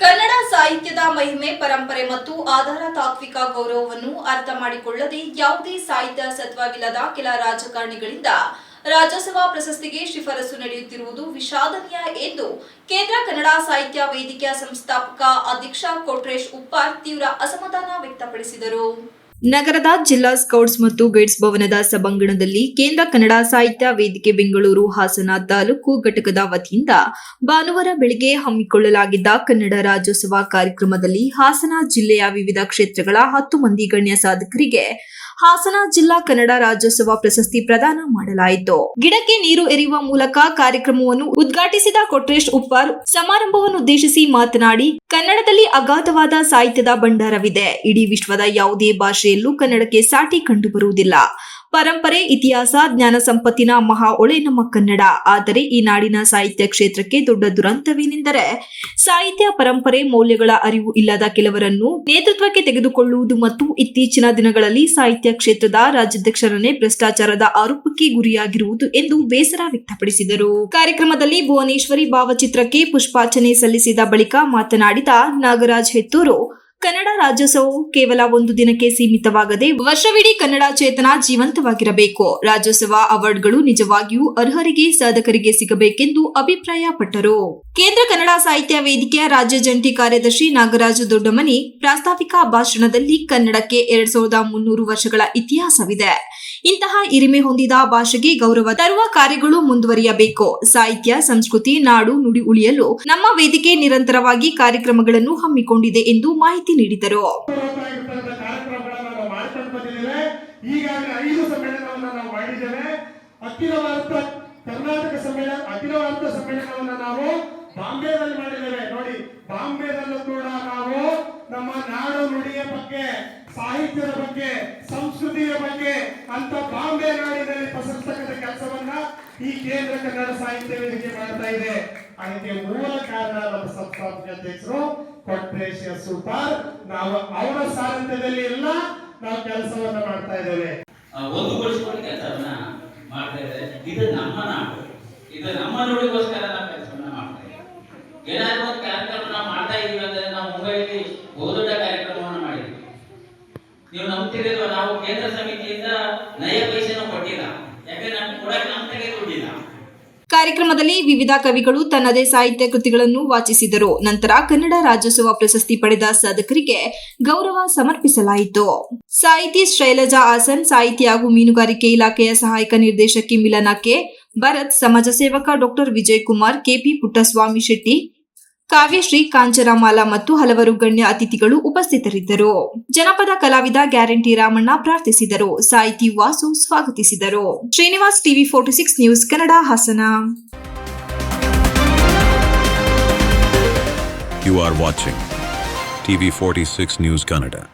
ಕನ್ನಡ ಸಾಹಿತ್ಯದ ಮಹಿಮೆ, ಪರಂಪರೆ ಮತ್ತು ಆಧಾರ ತಾತ್ವಿಕ ಗೌರವವನ್ನು ಅರ್ಥ ಮಾಡಿಕೊಳ್ಳದೆ ಯಾವುದೇ ಸಾಹಿತ್ಯ ಸತ್ವವಿಲ್ಲದ ಕೆಲ ರಾಜಕಾರಣಿಗಳಿಂದ ರಾಜ್ಯೋತ್ಸವ ಪ್ರಶಸ್ತಿಗೆ ಶಿಫಾರಸು ನಡೆಯುತ್ತಿರುವುದು ವಿಷಾದನೀಯ ಎಂದು ಕೇಂದ್ರ ಕನ್ನಡ ಸಾಹಿತ್ಯ ವೇದಿಕೆಯ ಸಂಸ್ಥಾಪಕ ಅಧ್ಯಕ್ಷ ಕೊಟ್ರೇಶ್ ಉಪ್ಪಾರ್ ತೀವ್ರ ಅಸಮಾಧಾನ ವ್ಯಕ್ತಪಡಿಸಿದರು. ನಗರದ ಜಿಲ್ಲಾ ಸ್ಕೌಟ್ಸ್ ಮತ್ತು ಗೈಡ್ಸ್ ಭವನದ ಸಭಾಂಗಣದಲ್ಲಿ ಕೇಂದ್ರ ಕನ್ನಡ ಸಾಹಿತ್ಯ ವೇದಿಕೆ ಬೆಂಗಳೂರು ಹಾಸನ ತಾಲೂಕು ಘಟಕದ ವತಿಯಿಂದ ಭಾನುವಾರ ಬೆಳಗ್ಗೆ ಹಮ್ಮಿಕೊಳ್ಳಲಾಗಿದ್ದ ಕನ್ನಡ ರಾಜ್ಯೋತ್ಸವ ಕಾರ್ಯಕ್ರಮದಲ್ಲಿ ಹಾಸನ ಜಿಲ್ಲೆಯ ವಿವಿಧ ಕ್ಷೇತ್ರಗಳ 10 ಮಂದಿ ಗಣ್ಯ ಸಾಧಕರಿಗೆ ಹಾಸನ ಜಿಲ್ಲಾ ಕನ್ನಡ ರಾಜ್ಯೋತ್ಸವ ಪ್ರಶಸ್ತಿ ಪ್ರದಾನ ಮಾಡಲಾಯಿತು. ಗಿಡಕ್ಕೆ ನೀರು ಎರೆಯುವ ಮೂಲಕ ಕಾರ್ಯಕ್ರಮವನ್ನು ಉದ್ಘಾಟಿಸಿದ ಕೊಟ್ರೇಶ್ ಉಪ್ಪಾರ್ ಸಮಾರಂಭವನ್ನುದ್ದೇಶಿಸಿ ಮಾತನಾಡಿ, ಕನ್ನಡದಲ್ಲಿ ಅಗಾಧವಾದ ಸಾಹಿತ್ಯದ ಭಂಡಾರವಿದೆ. ಇಡೀ ವಿಶ್ವದ ಯಾವುದೇ ಭಾಷೆಯಲ್ಲೂ ಕನ್ನಡಕ್ಕೆ ಸಾಟಿ ಕಂಡುಬರುವುದಿಲ್ಲ. ಪರಂಪರೆ, ಇತಿಹಾಸ, ಜ್ಞಾನ ಸಂಪತ್ತಿನ ಮಹಾ ಹೊಳೆ ನಮ್ಮ ಕನ್ನಡ. ಆದರೆ ಈ ನಾಡಿನ ಸಾಹಿತ್ಯ ಕ್ಷೇತ್ರಕ್ಕೆ ದೊಡ್ಡ ದುರಂತವೇನೆಂದರೆ ಸಾಹಿತ್ಯ ಪರಂಪರೆ ಮೌಲ್ಯಗಳ ಅರಿವು ಇಲ್ಲದ ಕೆಲವರನ್ನು ನೇತೃತ್ವಕ್ಕೆ ತೆಗೆದುಕೊಳ್ಳುವುದು ಮತ್ತು ಇತ್ತೀಚಿನ ದಿನಗಳಲ್ಲಿ ಸಾಹಿತ್ಯ ಕ್ಷೇತ್ರದ ರಾಜ್ಯಾಧ್ಯಕ್ಷರನ್ನೇ ಭ್ರಷ್ಟಾಚಾರದ ಆರೋಪಕ್ಕೆ ಗುರಿಯಾಗಿರುವುದು ಎಂದು ಬೇಸರ ವ್ಯಕ್ತಪಡಿಸಿದರು. ಕಾರ್ಯಕ್ರಮದಲ್ಲಿ ಭುವನೇಶ್ವರಿ ಭಾವಚಿತ್ರಕ್ಕೆ ಪುಷ್ಪಾರ್ಚನೆ ಸಲ್ಲಿಸಿದ ಬಳಿಕ ಮಾತನಾಡಿದ ನಾಗರಾಜ್ ಹೆತ್ತೂರು, ಕನ್ನಡ ರಾಜ್ಯೋತ್ಸವವು ಕೇವಲ ಒಂದು ದಿನಕ್ಕೆ ಸೀಮಿತವಾಗದೆ ವರ್ಷವಿಡೀ ಕನ್ನಡ ಚೇತನ ಜೀವಂತವಾಗಿರಬೇಕು. ರಾಜ್ಯೋತ್ಸವ ಅವಾರ್ಡ್ಗಳು ನಿಜವಾಗಿಯೂ ಅರ್ಹರಿಗೆ, ಸಾಧಕರಿಗೆ ಸಿಗಬೇಕೆಂದು ಅಭಿಪ್ರಾಯಪಟ್ಟರು. ಕೇಂದ್ರ ಕನ್ನಡ ಸಾಹಿತ್ಯ ವೇದಿಕೆಯ ರಾಜ್ಯ ಜಂಟಿ ಕಾರ್ಯದರ್ಶಿ ನಾಗರಾಜ ದೊಡ್ಡಮನಿ ಪ್ರಾಸ್ತಾವಿಕ ಭಾಷಣದಲ್ಲಿ ಕನ್ನಡಕ್ಕೆ 2300 ವರ್ಷಗಳ ಇತಿಹಾಸವಿದೆ. ಇಂತಹ ಹಿರಿಮೆ ಹೊಂದಿದ ಭಾಷೆಗೆ ಗೌರವ ತರುವ ಕಾರ್ಯಗಳು ಮುಂದುವರಿಯಬೇಕು. ಸಾಹಿತ್ಯ, ಸಂಸ್ಕೃತಿ, ನಾಡು, ನುಡಿ ಉಳಿಯಲು ನಮ್ಮ ವೇದಿಕೆ ನಿರಂತರವಾಗಿ ಕಾರ್ಯಕ್ರಮಗಳನ್ನು ಹಮ್ಮಿಕೊಂಡಿದೆ ಎಂದು ಮಾಹಿತಿ ನೀಡಿದರು. ಈಗಾಗಲೇ 5 ಸಮ್ಮೇಳನವನ್ನು ನಾವು ಮಾಡಿದ್ದೇವೆ. ಅಖಿಲ ಕರ್ನಾಟಕ ಸಮ್ಮೇಳನ, ಅಖಿಲ ಭಾರತ ಸಮ್ಮೇಳನವನ್ನು ನಾವು ಬಾಂಬೆದಲ್ಲಿ ಮಾಡಿದ್ದೇವೆ. ನೋಡಿ, ಬಾಂಬೆದಲ್ಲೂ ಕೂಡ ನಾವು ನಮ್ಮ ನಾಡು ನುಡಿಯ ಬಗ್ಗೆ, ಸಾಹಿತ್ಯದ ಬಗ್ಗೆ, ಸಂಸ್ಕೃತಿಯ ಬಗ್ಗೆ ಅಂತ ಬಾಂಬೆ ನಾಡಿನಲ್ಲಿ ಪ್ರಶಸ್ತಕ್ಕಂಥ ಕೆಲಸವನ್ನ ಈ ಕೇಂದ್ರ ಕನ್ನಡ ಸಾಹಿತ್ಯ ವೇದಿಕೆ ಮಾಡ್ತಾ ಇದೆ. ಅದಕ್ಕೆ ಮೂಲ ಕಾರಣ ನಮ್ಮ ಸಂಸ್ಥಾಪಕ ಅಧ್ಯಕ್ಷರು ಕೊಟ್ರೇಶ್ ಉಪ್ಪಾರ್. ನಾವು ಅವರ ಸಾರಥ್ಯದಲ್ಲಿ ಎಲ್ಲ ನಾವು ಕೆಲಸವನ್ನ ಮಾಡ್ತಾ ಇದ್ದೇವೆ. ಒಂದುಗೂಡಿಸಿಕೊಂಡು ಕೆಲಸವನ್ನ ಮಾಡ್ತಾ ಇದ್ದೇವೆ. ಇದು ನಮ್ಮ ನಾಡು, ಇದು ನಮ್ಮ ನುಡಿಗೋಸ್ಕರ ನಾವು ಕೆಲಸವನ್ನ ಮಾಡ್ತಾ ಇದ್ದೇವೆ. ಏನಾದ್ರು ಒಂದು ಕಾರ್ಯಕ್ರಮ ನಾವು ಮಾಡ್ತಾ ಇದೀವಿ ಅಂದ್ರೆ ನಾವು ಮುಂಬೈಯಲ್ಲಿ ಬಹುದೊಡ್ಡ ಕಾರ್ಯಕ್ರಮವನ್ನು ಮಾಡಿದ್ವಿ. ನೀವು ನಂಬ್ತಿರೋ ನಾವು ಕೇಂದ್ರ ಸಮಿತಿಯಿಂದ ನಯ ಪೈಸೆನೂ ಕೊಟ್ಟಿಲ್ಲ. ಯಾಕಂದ್ರೆ ನಮ್ಗೆ ಕೊಡಕ್ಕೆ ನಮ್ಮ ಕೈಗೆ ದುಡ್ಡಿಲ್ಲ. ಕಾರ್ಯಕ್ರಮದಲ್ಲಿ ವಿವಿಧ ಕವಿಗಳು ತನ್ನದೇ ಸಾಹಿತ್ಯ ಕೃತಿಗಳನ್ನು ವಾಚಿಸಿದರು. ನಂತರ ಕನ್ನಡ ರಾಜ್ಯೋತ್ಸವ ಪ್ರಶಸ್ತಿ ಪಡೆದ ಸಾಧಕರಿಗೆ ಗೌರವ ಸಮರ್ಪಿಸಲಾಯಿತು. ಸಾಹಿತಿ ಶೈಲಜಾ ಹಾಸನ್, ಸಾಹಿತಿ ಹಾಗೂ ಮೀನುಗಾರಿಕೆ ಇಲಾಖೆಯ ಸಹಾಯಕ ನಿರ್ದೇಶಕಿ ಮಿಲನಾ ಕೆ, ಭರತ್, ಸಮಾಜ ಸೇವಕ ಡಾಕ್ಟರ್ ವಿಜಯ್ ಕುಮಾರ್, ಕೆಪಿ ಪುಟ್ಟಸ್ವಾಮಿ ಶೆಟ್ಟಿ, ಕಾವ್ಯಶ್ರೀ, ಕಾಂಚನಮಾಲಾ ಮತ್ತು ಹಲವರು ಗಣ್ಯ ಅತಿಥಿಗಳು ಉಪಸ್ಥಿತರಿದ್ದರು. ಜನಪದ ಕಲಾವಿದ ಗ್ಯಾರಂಟಿ ರಾಮಣ್ಣ ಪ್ರಾರ್ಥಿಸಿದರು. ಸಾಹಿತಿ ವಾಸು ಸ್ವಾಗತಿಸಿದರು. Srinivas, TV 46 news Kannada, Hassan. You are watching TV 46 News Kannada.